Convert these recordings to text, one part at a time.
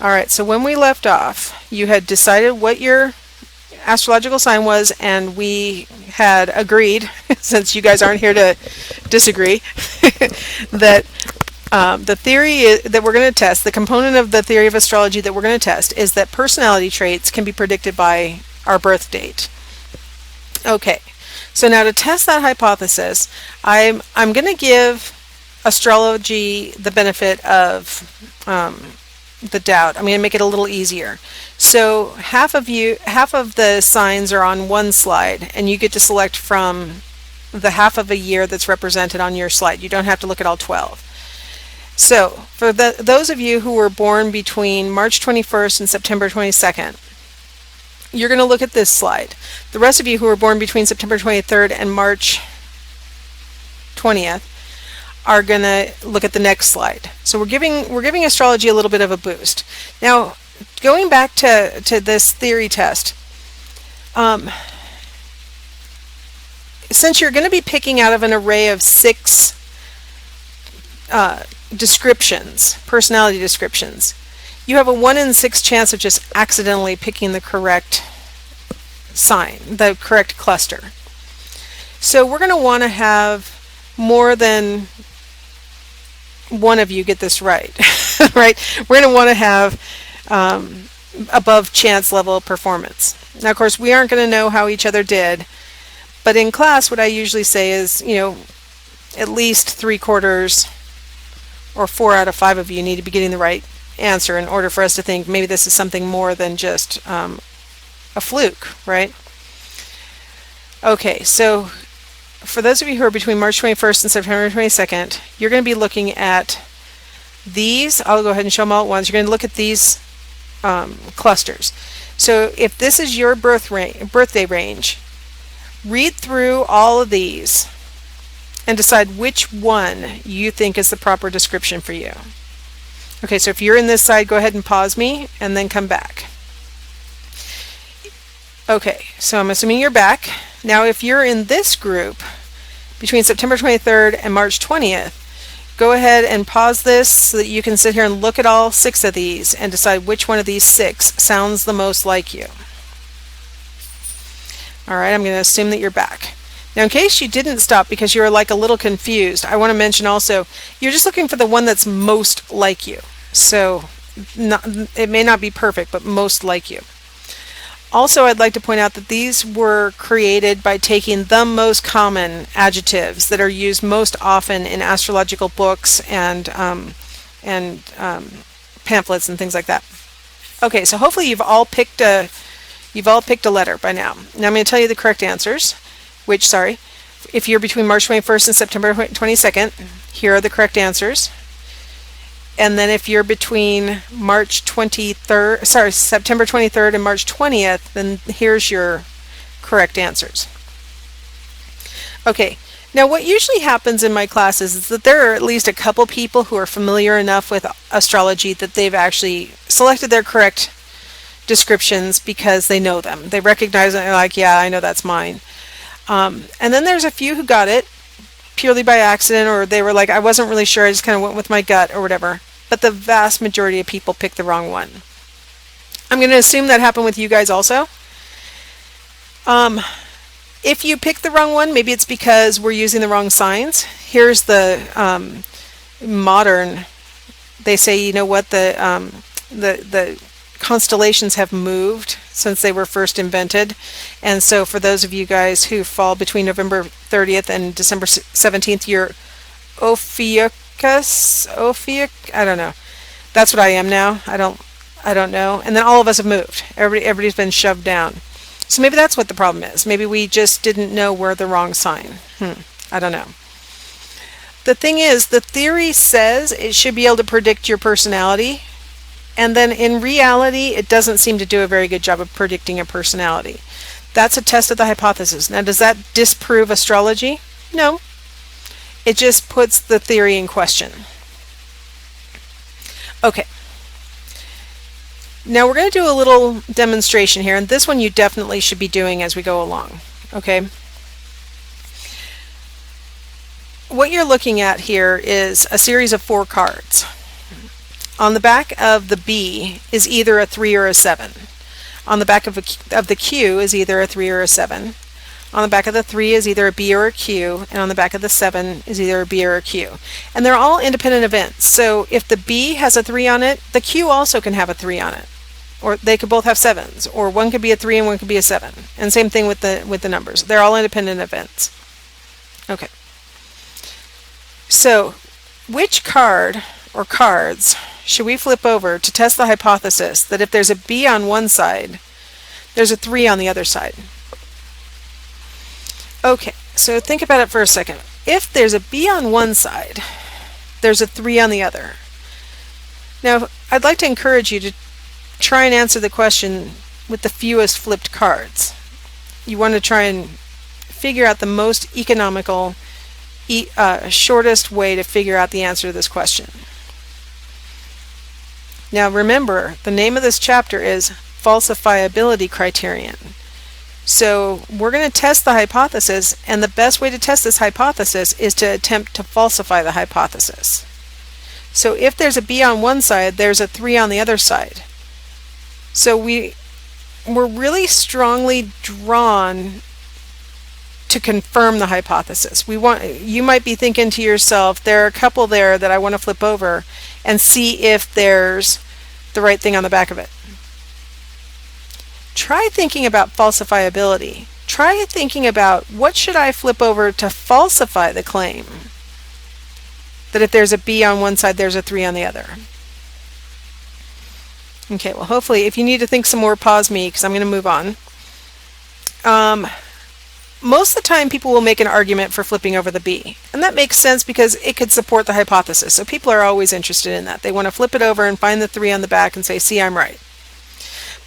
All right, so when we left off, you had decided what your astrological sign was, and we had agreed, since you guys aren't here to disagree, that the that we're going to test, the component of the theory of astrology that we're going to test, is that personality traits can be predicted by our birth date. Okay, so now to test that hypothesis, I'm going to give astrology the benefit of the doubt. I'm going to make it a little easier. So half of the signs are on one slide, and you get to select from the half of a year that's represented on your slide. You don't have to look at all 12. So for those of you who were born between March 21st and September 22nd, you're going to look at this slide. The rest of you who were born between September 23rd and March 20th are going to look at the next slide. So we're giving astrology a little bit of a boost. Now, going back to this theory test, since you're going to be picking out of an array of 6 descriptions, personality descriptions, you have a 1 in 6 chance of just accidentally picking the correct sign, the correct cluster. So we're going to want to have more than one of you get this right, right? We're going to want to have above chance level performance. Now, of course, we aren't going to know how each other did, but in class, what I usually say is, at least 3/4 or 4 out of 5 of you need to be getting the right answer in order for us to think maybe this is something more than just a fluke, right? Okay, so for those of you who are between March 21st and September 22nd, you're going to be looking at these. I'll go ahead and show them all at once. You're going to look at these clusters. So if this is your birthday range, read through all of these and decide which one you think is the proper description for you. Okay, so if you're in this side, go ahead and pause me and then come back. Okay, so I'm assuming you're back. Now if you're in this group between September 23rd and March 20th, go ahead and pause this so that you can sit here and look at all 6 of these and decide which one of these 6 sounds the most like you. All right, I'm going to assume that you're back. Now, in case you didn't stop because you're like a little confused, I want to mention also, you're just looking for the one that's most like you. So it may not be perfect, but most like you. Also, I'd like to point out that these were created by taking the most common adjectives that are used most often in astrological books and pamphlets and things like that. Okay, so hopefully you've all picked a letter by now. Now I'm going to tell you the correct answers. If you're between March 21st and September 22nd, here are the correct answers. And then if you're between September 23rd and March 20th, then here's your correct answers. Okay, now what usually happens in my classes is that there are at least a couple people who are familiar enough with astrology that they've actually selected their correct descriptions because they know them. They recognize it and they're like, yeah, I know that's mine. And then there's a few who got it purely by accident, or they were like, I wasn't really sure, I just kind of went with my gut or whatever. But the vast majority of people picked the wrong one. I'm going to assume that happened with you guys also. If you picked the wrong one, maybe it's because we're using the wrong signs. Here's the modern, they say, you know what, the constellations have moved since they were first invented, and so for those of you guys who fall between November 30th and December 17th, you're Ophiuchus, I don't know. That's what I am now. I don't know. And then all of us have moved. Everybody's been shoved down. So maybe that's what the problem is. Maybe we just didn't know we're the wrong sign. I don't know. The thing is, the theory says it should be able to predict your personality, and then in reality, it doesn't seem to do a very good job of predicting a personality. That's a test of the hypothesis. Now, does that disprove astrology? No. It just puts the theory in question. Okay. Now we're going to do a little demonstration here, and this one you definitely should be doing as we go along. Okay. What you're looking at here is a series of 4 cards. on the back of the B is either a 3 or a 7. On the back of the Q is either a 3 or a 7. On the back of the 3 is either a B or a Q, and on the back of the 7 is either a B or a Q. And they're all independent events. So if the B has a 3 on it, the Q also can have a 3 on it. Or they could both have 7s, or one could be a 3 and one could be a 7. And same thing with the numbers. They're all independent events. Okay. So, which card or cards should we flip over to test the hypothesis that if there's a B on one side, there's a 3 on the other side? Okay, so think about it for a second. If there's a B on one side, there's a 3 on the other. Now, I'd like to encourage you to try and answer the question with the fewest flipped cards. You want to try and figure out the most economical, shortest way to figure out the answer to this question. Now remember, the name of this chapter is Falsifiability Criterion. So we're going to test the hypothesis, and the best way to test this hypothesis is to attempt to falsify the hypothesis. So if there's a B on one side, there's a 3 on the other side. So we're really strongly drawn to confirm the hypothesis. You might be thinking to yourself, there are a couple there that I want to flip over and see if there's the right thing on the back of it. Try thinking about falsifiability. Try thinking about, what should I flip over to falsify the claim that if there's a B on one side, there's a 3 on the other? Okay, well, hopefully, if you need to think some more, pause me, because I'm going to move on. Most of the time, people will make an argument for flipping over the B, and that makes sense because it could support the hypothesis. So people are always interested in that. They want to flip it over and find the 3 on the back and say, see, I'm right.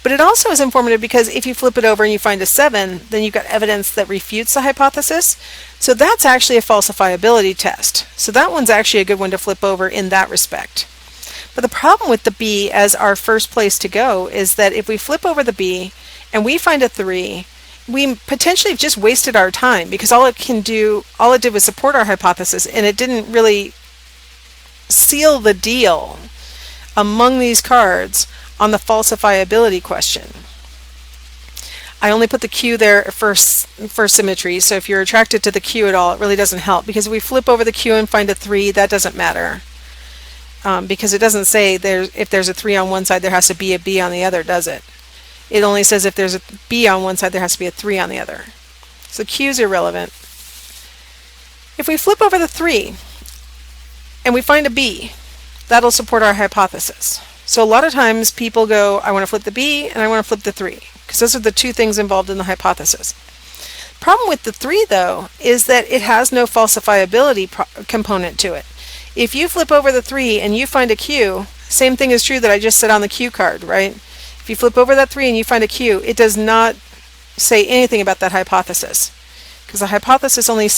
But it also is informative because if you flip it over and you find a 7, then you've got evidence that refutes the hypothesis. So that's actually a falsifiability test. So that one's actually a good one to flip over in that respect. But the problem with the B as our first place to go is that if we flip over the B and we find a 3, we potentially have just wasted our time, because all it did was support our hypothesis, and it didn't really seal the deal among these cards on the falsifiability question. I only put the Q there for symmetry, so if you're attracted to the Q at all, it really doesn't help, because if we flip over the Q and find a 3, that doesn't matter. Because it doesn't say if there's a 3 on one side, there has to be a B on the other, does it? It only says if there's a B on one side, there has to be a 3 on the other. So Q is irrelevant. If we flip over the 3 and we find a B, that'll support our hypothesis. So a lot of times people go, I want to flip the B and I want to flip the 3, because those are the two things involved in the hypothesis. Problem with the 3, though, is that it has no falsifiability component to it. If you flip over the 3 and you find a Q, same thing is true that I just said on the Q card, right? If you flip over that 3 and you find a Q, it does not say anything about that hypothesis, because the hypothesis only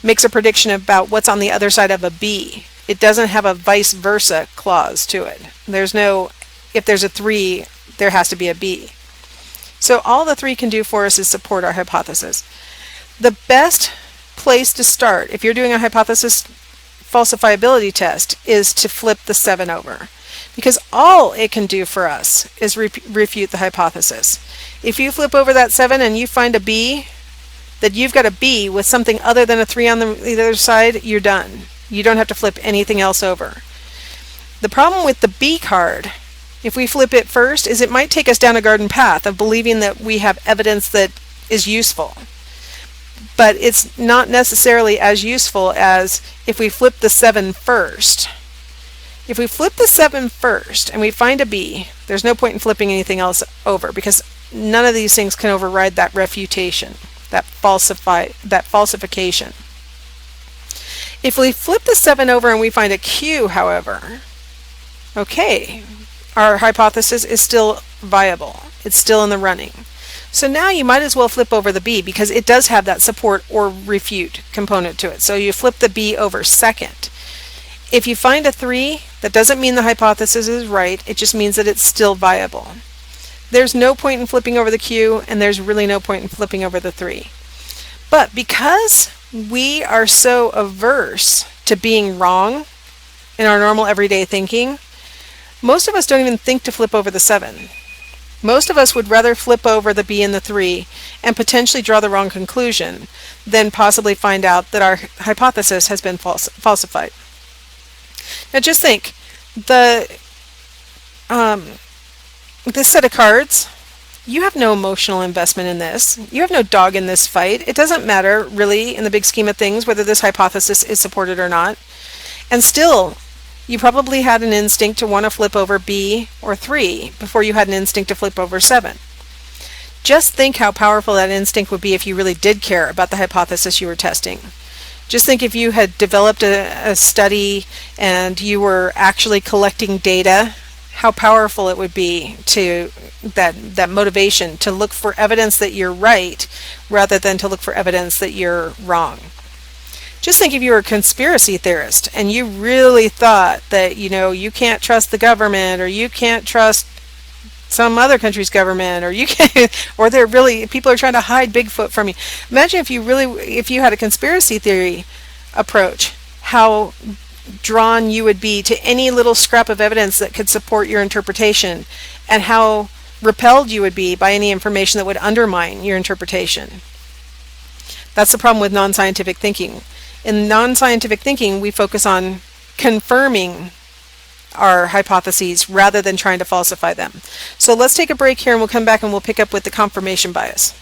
makes a prediction about what's on the other side of a B. It doesn't have a vice versa clause to it. There's no, if there's a 3, there has to be a B. So all the 3 can do for us is support our hypothesis. The best place to start, if you're doing a hypothesis falsifiability test, is to flip the 7 over, because all it can do for us is refute the hypothesis. If you flip over that 7 and you find a B, that you've got a B with something other than a 3 on the other side, you're done. You don't have to flip anything else over. The problem with the B card, if we flip it first, is it might take us down a garden path of believing that we have evidence that is useful. But it's not necessarily as useful as if we flip the 7 first. If we flip the 7 first and we find a B, there's no point in flipping anything else over, because none of these things can override that refutation, that falsification. If we flip the 7 over and we find a Q, however, okay, our hypothesis is still viable. It's still in the running. So now you might as well flip over the B, because it does have that support or refute component to it. So you flip the B over second. If you find a 3, that doesn't mean the hypothesis is right. It just means that it's still viable. There's no point in flipping over the Q, and there's really no point in flipping over the 3. But because we are so averse to being wrong in our normal everyday thinking, Most of us don't even think to flip over the 7. Most of us would rather flip over the B and the 3 and potentially draw the wrong conclusion than possibly find out that our hypothesis has been falsified. Now just think, the this set of cards, you have no emotional investment in this. You have no dog in this fight. It doesn't matter really in the big scheme of things whether this hypothesis is supported or not. And still, you probably had an instinct to want to flip over B or 3 before you had an instinct to flip over 7. Just think how powerful that instinct would be if you really did care about the hypothesis you were testing. Just think if you had developed a study and you were actually collecting data, how powerful it would be to that motivation to look for evidence that you're right rather than to look for evidence that you're wrong. Just think if you were a conspiracy theorist and you really thought that, you can't trust the government, or you can't trust some other country's government, or you can't, or people are trying to hide Bigfoot from you. Imagine if you had a conspiracy theory approach, how drawn you would be to any little scrap of evidence that could support your interpretation, and how repelled you would be by any information that would undermine your interpretation. That's the problem with non-scientific thinking. In non-scientific thinking, we focus on confirming our hypotheses rather than trying to falsify them. So let's take a break here and we'll come back and we'll pick up with the confirmation bias.